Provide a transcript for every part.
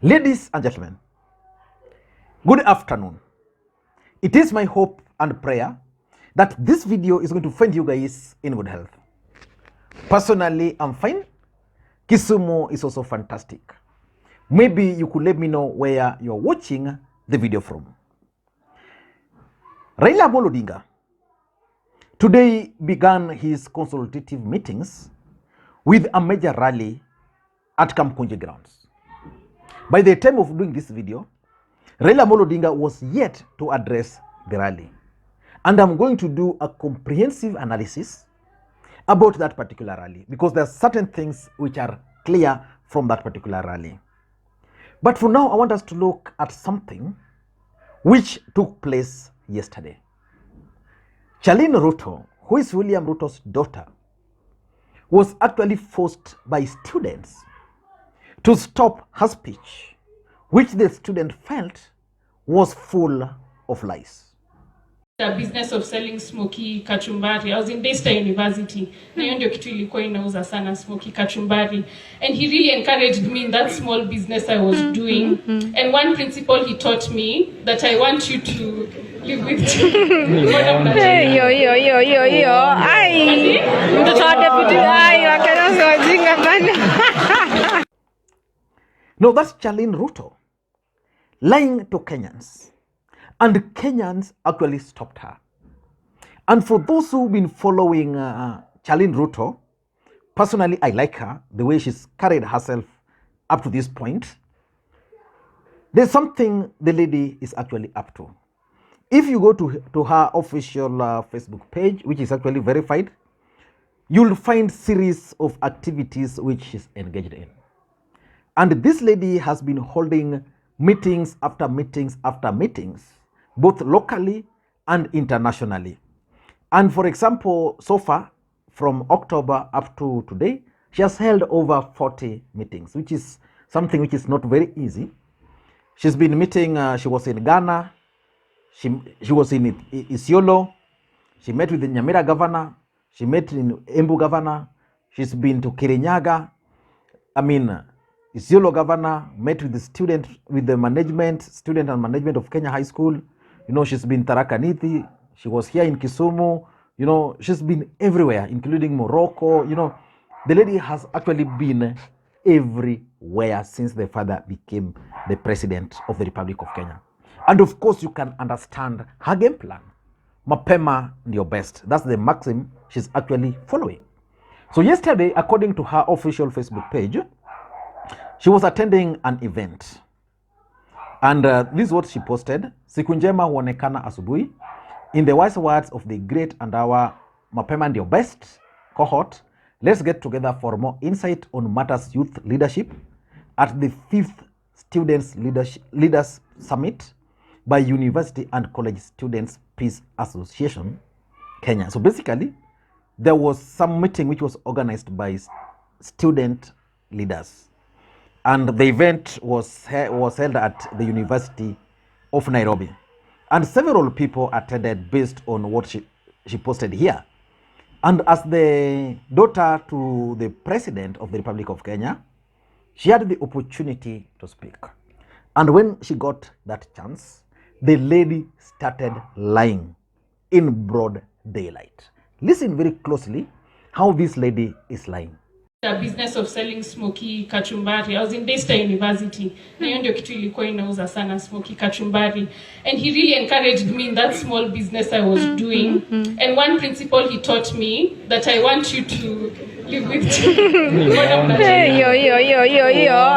Ladies and gentlemen, good afternoon. It is my hope and prayer that this video is going to find you guys in good health. Personally, I'm fine. Kisumu is also fantastic. Maybe you could let me know where you're watching the video from. Raila Odinga today began his consultative meetings with a major rally at Kamkunji grounds. By the time of doing this video, Raila Odinga was yet to address the rally. And I'm going to do a comprehensive analysis about that particular rally because there are certain things which are clear from that particular rally. But for now, I want us to look at something which took place yesterday. Charlene Ruto, who is William Ruto's daughter, was actually forced by students to stop her speech, which the student felt was full of lies. The business of selling Smokies Kachumbari. I was in Daystar University. Na hiyo ndio kitu ilikuwa inauza sana Smokies Kachumbari. And he really encouraged me in that small business I was doing. And one principle he taught me that I want you to live with yo. Ai. Mtoto wa deputy ai wakana wajinga bana. No, that's Charlene Ruto lying to Kenyans. And Kenyans actually stopped her. And for those who've been following Charlene Ruto, personally, I like her, the way she's carried herself up to this point. There's something the lady is actually up to. If you go to her official Facebook page, which is actually verified, you'll find series of activities which she's engaged in. And this lady has been holding meetings after meetings after meetings, both locally and internationally. And for example, so far, from October up to today, she has held over 40 meetings, which is something which is not very easy. She's been meeting, she was in Ghana, she was in Isiolo, she met with the Nyamira governor, she met in Embu governor, she's been to Kirinyaga, Isiolo governor, met with the student and management of Kenya High School. You know, she's been Tharaka Nithi, she was here in Kisumu, you know, she's been everywhere, including Morocco. You know, the lady has actually been everywhere since the father became the president of the Republic of Kenya. And of course, you can understand her game plan. Mapema ndio best. That's the maxim she's actually following. So yesterday, according to her official Facebook page, she was attending an event. And this is what she posted. Siku njema huonekana asubuhi. In the wise words of the great and our Mapema ndio best cohort, let's get together for more insight on matters youth leadership at the 5th Students Leaders Summit by University and College Students Peace Association, Kenya. So basically, there was some meeting which was organized by student leaders. And the event was held at the University of Nairobi. And several people attended based on what she posted here. And as the daughter to the President of the Republic of Kenya, she had the opportunity to speak. And when she got that chance, the lady started lying in broad daylight. Listen very closely how this lady is lying. The business of selling Smokies Kachumbari. I was in Daystar University. Na hiyo ndio kitu ilikuwa inauza sana Smokies Kachumbari. And he really encouraged me in that small business I was doing. And one principle he taught me that I want you to live with yo.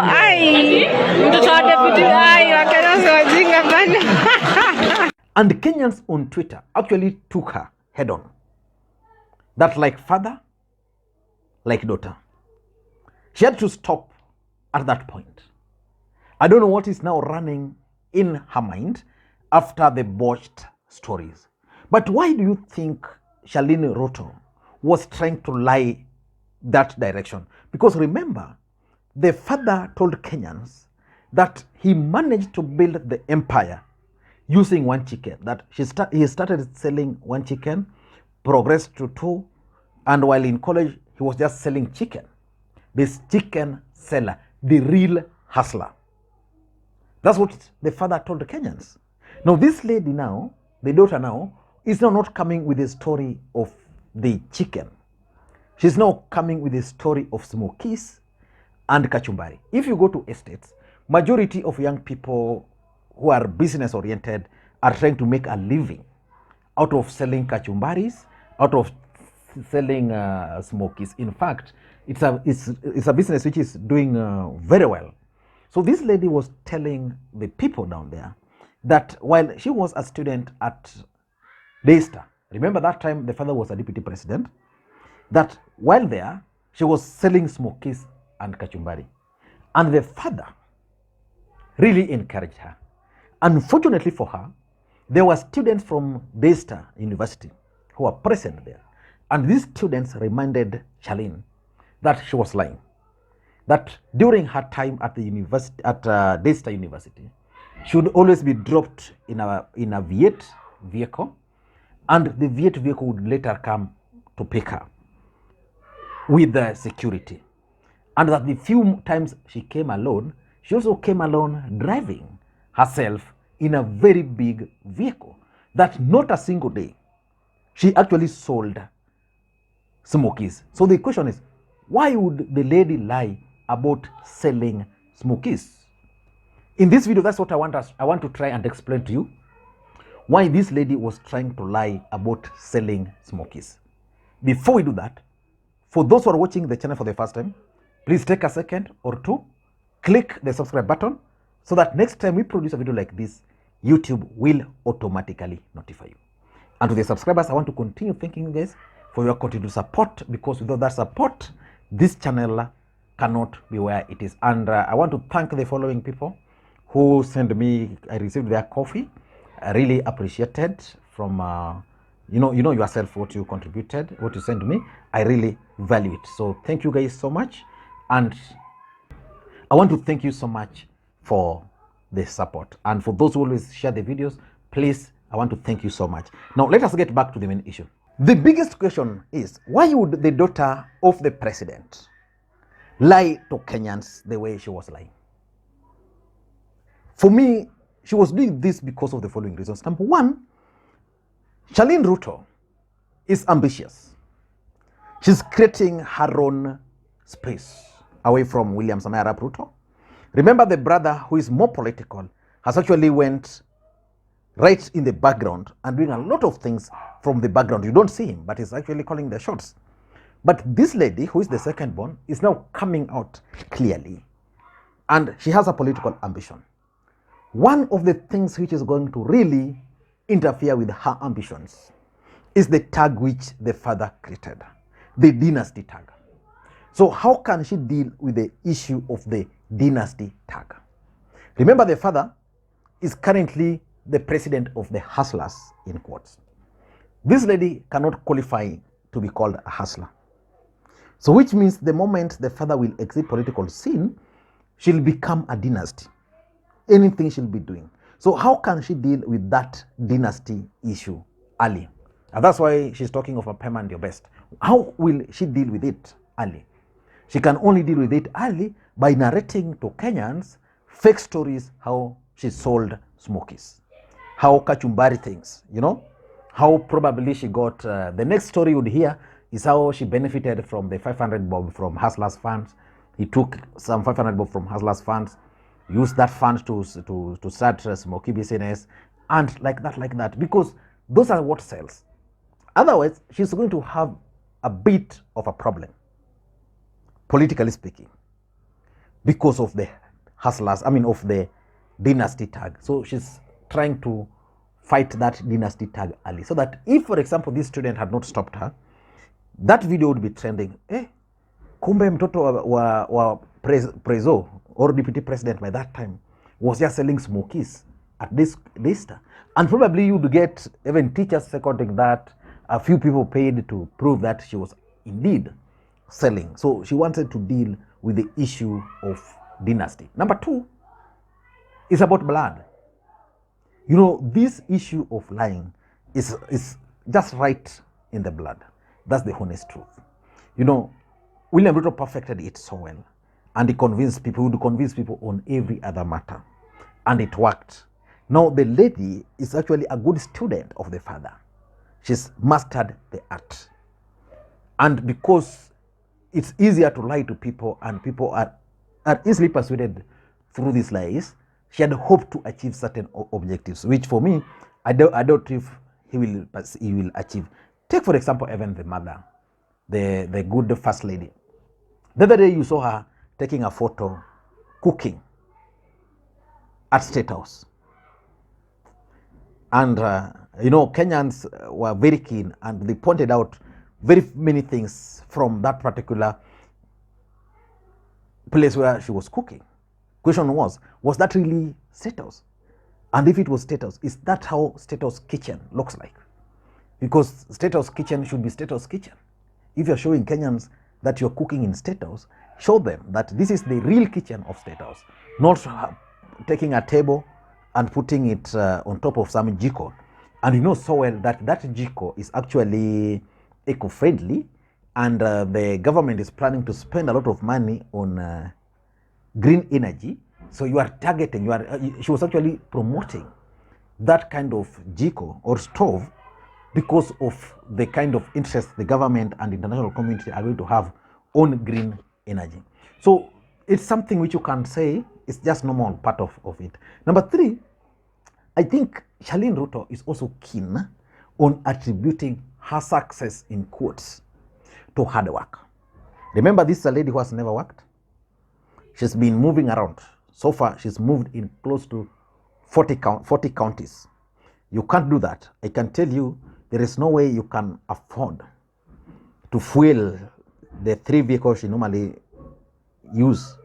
Ai. Mtoto wa deputy ai wakana wajinga bana. And Kenyans on Twitter actually took her head on. That like father, like daughter. She had to stop at that point. I don't know what is now running in her mind after the botched stories. But why do you think Charlene Ruto was trying to lie that direction? Because remember, the father told Kenyans that he managed to build the empire using one chicken. That he started selling one chicken, progressed to two, and while in college, he was just selling chicken. This chicken seller the real hustler. That's what the father told the Kenyans. Now, this lady now, the daughter now, is now not coming with a story of the chicken. She's now coming with a story of Smokies and Kachumbari. If you go to estates, majority of young people who are business oriented are trying to make a living out of selling kachumbaris, out of selling Smokies. In fact, it's a business which is doing very well. So this lady was telling the people down there that while she was a student at Daystar, remember that time the father was a deputy president, that while there, she was selling Smokies and Kachumbari. And the father really encouraged her. Unfortunately for her, there were students from Daystar University who were present there. And these students reminded Charlene that she was lying. That during her time at the university, at Daystar University, she would always be dropped in a Viet vehicle, and the Viet vehicle would later come to pick her with the security. And that the few times she came alone, she also came alone driving herself in a very big vehicle. That not a single day she actually sold Smokies. So the question is, why would the lady lie about selling Smokies? In this video, that's what I want to try and explain to you, why this lady was trying to lie about selling Smokies. Before we do that, for those who are watching the channel for the first time, please take a second or two, click the subscribe button so that next time we produce a video like this, YouTube will automatically notify you. And to the subscribers, I want to continue thanking you guys for your continued support, because without that support, this channel cannot be where it is. And I want to thank the following people who sent me, I received their coffee. I really appreciated from, you know yourself what you contributed, what you sent me. I really value it. So thank you guys so much. And I want to thank you so much for the support. And for those who always share the videos, please, I want to thank you so much. Now, let us get back to the main issue. The biggest question is, why would the daughter of the president lie to Kenyans the way she was lying? For me, she was doing this because of the following reasons. Number one, Charlene Ruto is ambitious. She's creating her own space away from William Samoei Arap Ruto. Remember, the brother who is more political has actually went right in the background and doing a lot of things from the background. You don't see him, but he's actually calling the shots. But this lady, who is the second born, is now coming out clearly. And she has a political ambition. One of the things which is going to really interfere with her ambitions is the tag which the father created, the dynasty tag. So how can she deal with the issue of the dynasty tag? Remember, the father is currently the president of the hustlers, in quotes. This lady cannot qualify to be called a hustler. So which means the moment the father will exit political scene, she'll become a dynasty. Anything she'll be doing. So how can she deal with that dynasty issue early? And that's why she's talking of a permanent your best. How will she deal with it early? She can only deal with it early by narrating to Kenyans fake stories how she sold Smokies, how Kachumbari things, how probably she got, the next story you would hear is how she benefited from the 500 bob from Hustlers funds. He took some 500 bob from Hustlers funds, used that fund to start a Smoky business, and like that, because those are what sells. Otherwise, she's going to have a bit of a problem, politically speaking, because of the hustlers, of the dynasty tag. So she's trying to fight that dynasty tag early, so that if, for example, this student had not stopped her, that video would be trending. Kumbe mtoto wa prezo or deputy president by that time was just selling Smokies at this list. And probably you would get even teachers seconding that. A few people paid to prove that she was indeed selling. So she wanted to deal with the issue of dynasty. Number two is about blood. This issue of lying is just right in the blood. That's the honest truth. William Ruto perfected it so well. and he convinced people, would convince people on every other matter. And it worked. Now, the lady is actually a good student of the father. She's mastered the art. And because it's easier to lie to people and people are easily persuaded through these lies, she had hoped to achieve certain objectives, which for me, I doubt if he will achieve. Take, for example, even the mother, the good first lady. The other day you saw her taking a photo cooking at State House. And, Kenyans were very keen and they pointed out very many things from that particular place where she was cooking. Question was that really State House? And if it was State House, is that how State House kitchen looks like? Because State House kitchen should be State House kitchen. If you're showing Kenyans that you're cooking in State House, show them that this is the real kitchen of State House, not taking a table and putting it on top of some jiko. And you know so well that that jiko is actually eco-friendly, and the government is planning to spend a lot of money on green energy. So you are targeting, she was actually promoting that kind of jiko or stove because of the kind of interest the government and international community are going to have on green energy. So it's something which you can say is just normal part of it. Number three, I think Charlene Ruto is also keen on attributing her success in quotes to hard work. Remember, this is a lady who has never worked. She's been moving around. So far, she's moved in close to 40 counties. You can't do that. I can tell you, there is no way you can afford to fuel the 3 vehicles she normally use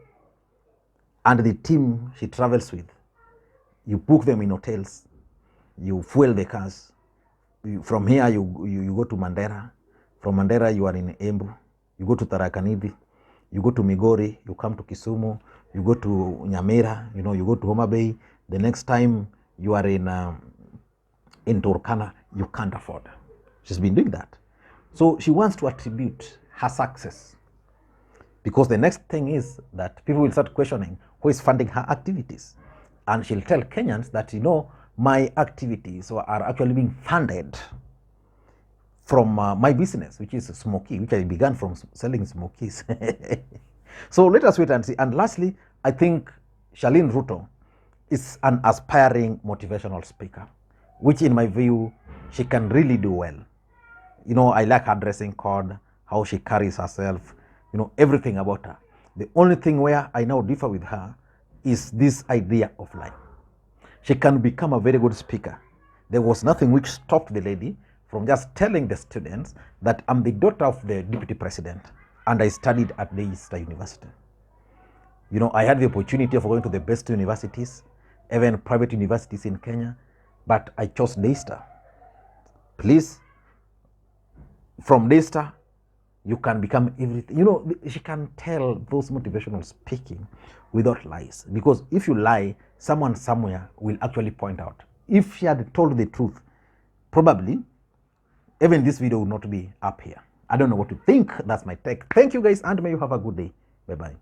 and the team she travels with. You book them in hotels, you fuel the cars. From here, you go to Mandera. From Mandera, you are in Embu. You go to Tharaka Nithi. You go to Migori. You come to Kisumu. You go to Nyamira. You go to Homa Bay. The next time you are in Turkana, you can't afford. She's been doing that. So she wants to attribute her success, because the next thing is that people will start questioning who is funding her activities. And she'll tell Kenyans that, my activities are actually being funded from my business, which is Smoky, which I began from selling Smokies. So let us wait and see. And lastly, I think Charlene Ruto is an aspiring motivational speaker, which in my view, she can really do well. I like her dressing code, how she carries herself, everything about her. The only thing where I now differ with her is this idea of lying. She can become a very good speaker. There was nothing which stopped the lady from just telling the students that I'm the daughter of the deputy president and I studied at the Easter University. I had the opportunity of going to the best universities, even private universities in Kenya, but I chose Daystar. Please, from Daystar, you can become everything. She can tell those motivational speaking without lies. Because if you lie, someone somewhere will actually point out. If she had told the truth, probably even this video would not be up here. I don't know what to think. That's my take. Thank you guys, and may you have a good day. Bye-bye.